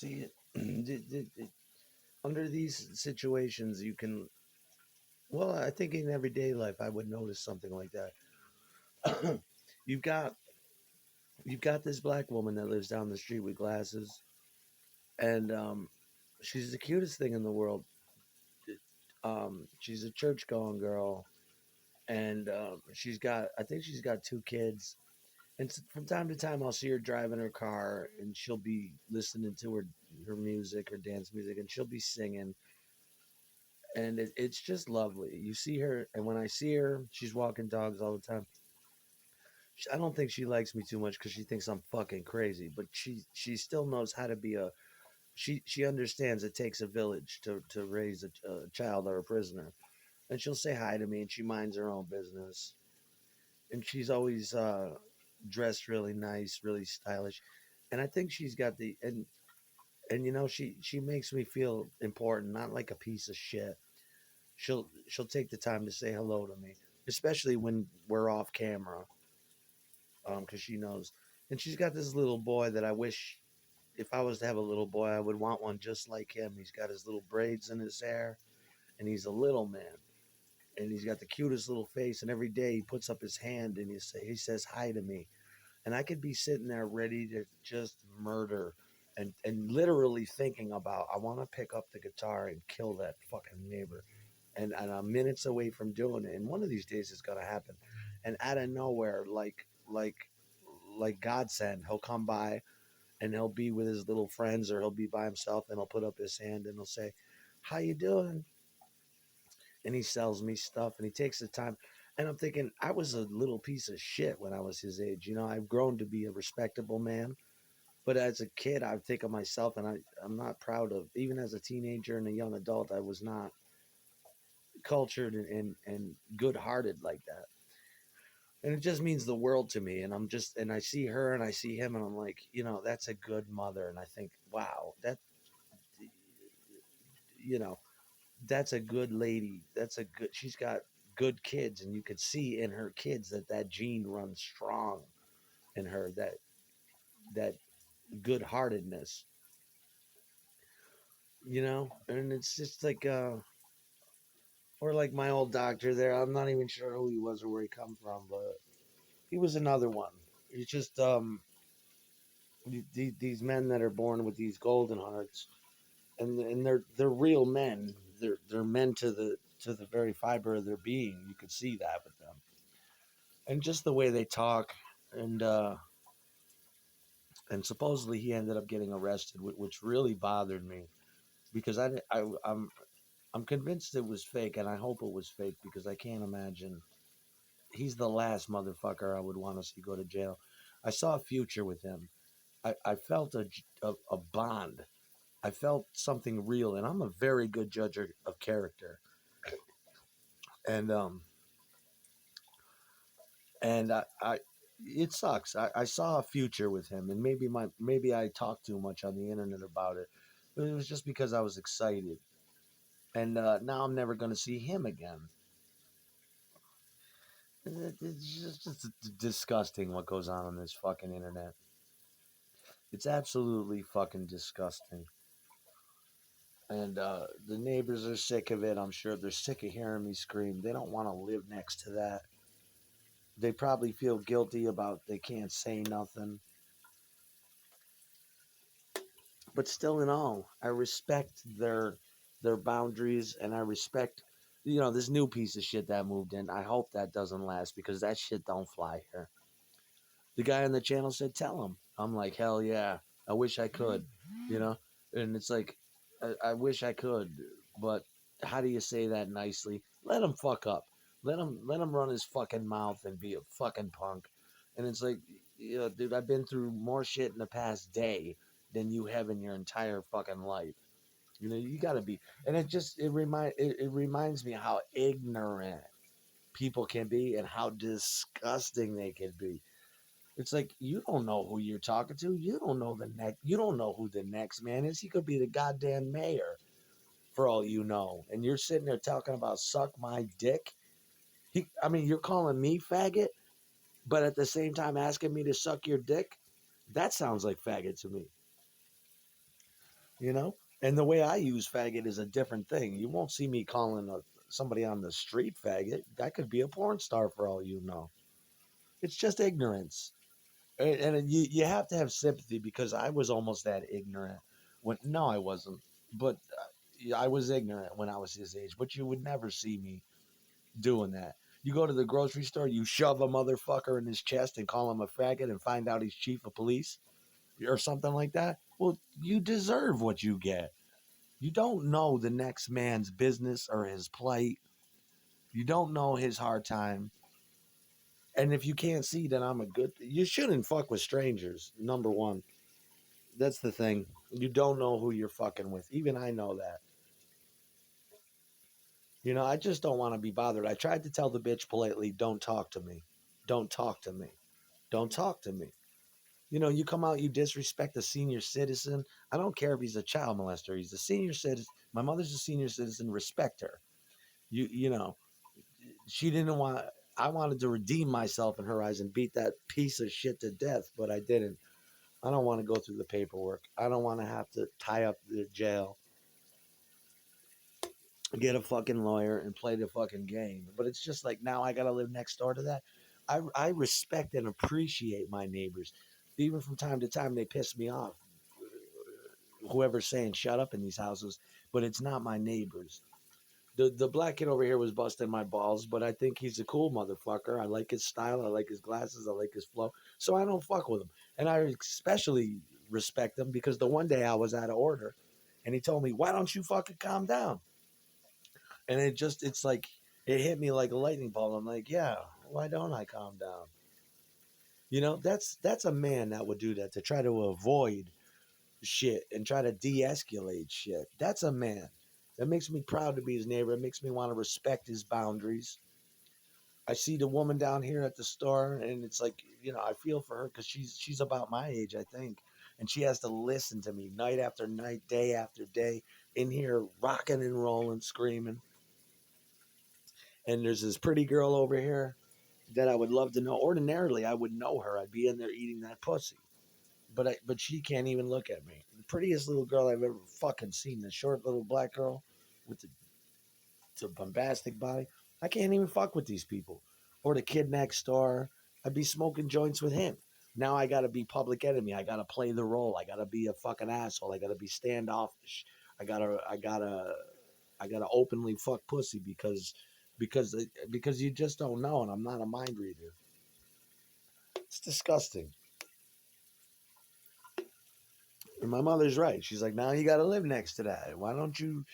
See, under these situations, you can. Well, I think in everyday life, I would notice something like that. you've got you've got this black woman that lives down the street with glasses, and she's the cutest thing in the world. She's a church going girl, and I think she's got two kids. And from time to time, I'll see her driving her car, and she'll be listening to her music, her dance music, and she'll be singing, and it's just lovely. You see her, and when I see her, she's walking dogs all the time. I don't think she likes me too much because she thinks I'm fucking crazy, but she still knows how to be a. She understands it takes a village to raise a child or a prisoner, and she'll say hi to me, and she minds her own business, and she's always dressed really nice, really stylish, and I think she's got the and she makes me feel important, not like a piece of shit. She'll take the time to say hello to me, especially when we're off camera, because she knows. And she's got this little boy that I wish, if I was to have a little boy, I would want one just like him. He's got his little braids in his hair, and he's a little man, and he's got the cutest little face. And every day he puts up his hand and he says hi to me, and I could be sitting there ready to just murder. And literally thinking about, I want to pick up the guitar and kill that fucking neighbor, and I'm minutes away from doing it. And one of these days it's gonna happen. And out of nowhere, like godsend, he'll come by and he'll be with his little friends, or he'll be by himself, and he'll put up his hand and he'll say, "How you doing?" And he sells me stuff, and he takes the time. And I'm thinking, I was a little piece of shit when I was his age. I've grown to be a respectable man. But as a kid, I think of myself, and I'm not proud of, even as a teenager and a young adult, I was not cultured and good hearted like that. And it just means the world to me. And I see her and I see him, and I'm like, that's a good mother. And I think, wow, you know, that's a good lady. She's got good kids, and you could see in her kids that gene runs strong in her, that good heartedness, and it's just like, or like my old doctor there. I'm not even sure who he was or where he come from, but he was another one. It's just, these men that are born with these golden hearts, and they're real men. They're men to the very fiber of their being. You could see that with them, and just the way they talk, and and supposedly he ended up getting arrested, which really bothered me, because I'm convinced it was fake, and I hope it was fake, because I can't imagine. He's the last motherfucker I would want to see go to jail. I saw a future with him. I felt a bond. I felt something real, and I'm a very good judge of character. And I it sucks. I saw a future with him, and maybe I talked too much on the internet about it, but it was just because I was excited. And now I'm never going to see him again. It's just disgusting what goes on this fucking internet. It's absolutely fucking disgusting. And the neighbors are sick of it. I'm sure they're sick of hearing me scream. They don't want to live next to that. They probably feel guilty about they can't say nothing. But still, in all, I respect their boundaries, and I respect, this new piece of shit that moved in. I hope that doesn't last, because that shit don't fly here. The guy on the channel said, "Tell him." I'm like, hell yeah. I wish I could, you know. And it's like, I wish I could, but how do you say that nicely? Let him fuck up. Let him run his fucking mouth and be a fucking punk. And it's like, dude, I've been through more shit in the past day than you have in your entire fucking life. You got to be. And it reminds me how ignorant people can be, and how disgusting they can be. It's like, you don't know who you're talking to. You don't know You don't know who the next man is. He could be the goddamn mayor, for all you know. And you're sitting there talking about suck my dick. I mean, you're calling me faggot, but at the same time asking me to suck your dick. That sounds like faggot to me. you know. And the way I use faggot is a different thing. You won't see me calling somebody on the street faggot. That could be a porn star for all you know. It's just ignorance. And you have to have sympathy because I was almost that ignorant. When no, I wasn't, but I was ignorant when I was his age. But you would never see me doing that. You go to the grocery store, you shove a motherfucker in his chest and call him a faggot and find out he's chief of police or something like that. Well, you deserve what you get. You don't know the next man's business or his plight. You don't know his hard time. And if you can't see that I'm a good, you shouldn't fuck with strangers. Number one, that's the thing. You don't know who you're fucking with. Even I know that. You know, I just don't want to be bothered. I tried to tell the bitch politely, don't talk to me. Don't talk to me. Don't talk to me. You know, you come out, you disrespect a senior citizen. I don't care if he's a child molester. He's a senior citizen. My mother's a senior citizen. Respect her. You know, she didn't want. I wanted to redeem myself in her eyes and beat that piece of shit to death, but I didn't. I don't want to go through the paperwork. I don't want to have to tie up the jail, get a fucking lawyer, and play the fucking game. But it's just like now I got to live next door to that. I respect and appreciate my neighbors. Even from time to time, they piss me off. Whoever's saying shut up in these houses, but it's not my neighbors. The black kid over here was busting my balls, but I think he's a cool motherfucker. I like his style, I like his glasses, I like his flow. So I don't fuck with him. And I especially respect him because the one day I was out of order and he told me, "Why don't you fucking calm down?" And it's like it hit me like a lightning bolt. I'm like, "Yeah, why don't I calm down?" You know, that's a man that would do that to try to avoid shit and try to de-escalate shit. That's a man. That makes me proud to be his neighbor. It makes me want to respect his boundaries. I see the woman down here at the store, and it's like, you know, I feel for her because she's about my age, I think, and she has to listen to me night after night, day after day, in here rocking and rolling, screaming. And there's this pretty girl over here that I would love to know. Ordinarily, I would know her. I'd be in there eating that pussy. But she can't even look at me. The prettiest little girl I've ever fucking seen, the short little black girl with the bombastic body. I can't even fuck with these people. Or the kid next door. I'd be smoking joints with him. Now I gotta be public enemy. I gotta play the role. I gotta be a fucking asshole. I gotta be standoffish. I gotta openly fuck pussy because you just don't know, and I'm not a mind reader. It's disgusting. And my mother's right. She's like, now you got to live next to that. Why don't you?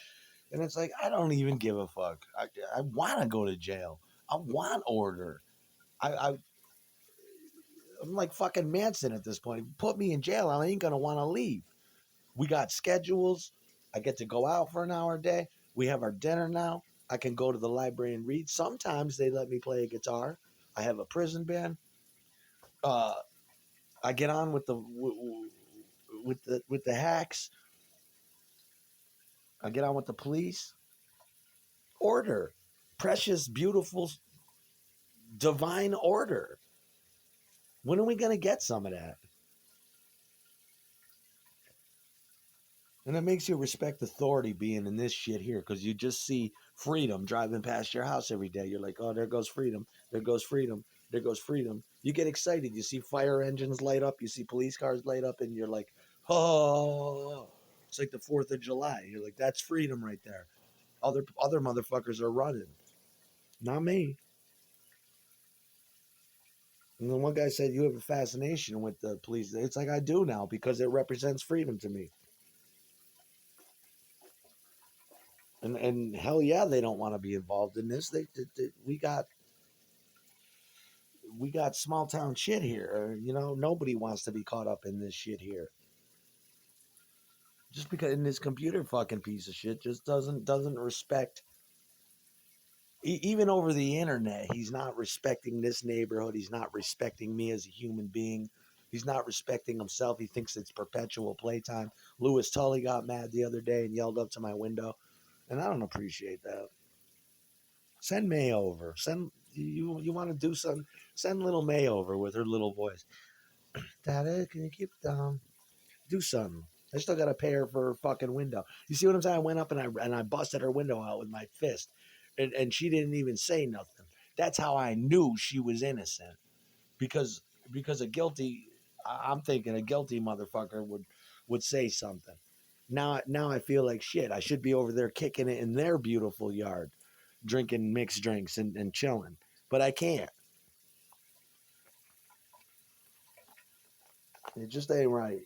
And it's like, I don't even give a fuck. I want to go to jail. I want order. I'm like fucking Manson at this point. Put me in jail. I ain't going to want to leave. We got schedules. I get to go out for an hour a day. We have our dinner now. I can go to the library and read. Sometimes they let me play a guitar. I have a prison band. Uh, I get on with the hacks. I get on with the police. Order, precious, beautiful, divine order. When are we going to get some of that? And it makes you respect authority being in this shit here because you just see freedom driving past your house every day. You're like, oh, there goes freedom. There goes freedom. There goes freedom. You get excited. You see fire engines light up. You see police cars light up, and you're like, oh, it's like the 4th of July. You're like, that's freedom right there. Other motherfuckers are running. Not me. And then one guy said, "You have a fascination with the police." It's like I do now because it represents freedom to me. And hell yeah, they don't want to be involved in this. We got small town shit here. You know, nobody wants to be caught up in this shit here. Just because in this computer fucking piece of shit just doesn't respect. Even over the internet, he's not respecting this neighborhood. He's not respecting me as a human being. He's not respecting himself. He thinks it's perpetual playtime. Lewis Tully got mad the other day and yelled up to my window, and I don't appreciate that. Send May over. You want to do something? Send little May over with her little voice. Daddy, can you keep down? Do something. I still got to pay her for her fucking window. You see what I'm saying? I went up and I busted her window out with my fist, and she didn't even say nothing. That's how I knew she was innocent because because a guilty. I'm thinking a guilty motherfucker would say something. Now I feel like shit. I should be over there kicking it in their beautiful yard, drinking mixed drinks and chilling, but I can't. It just ain't right.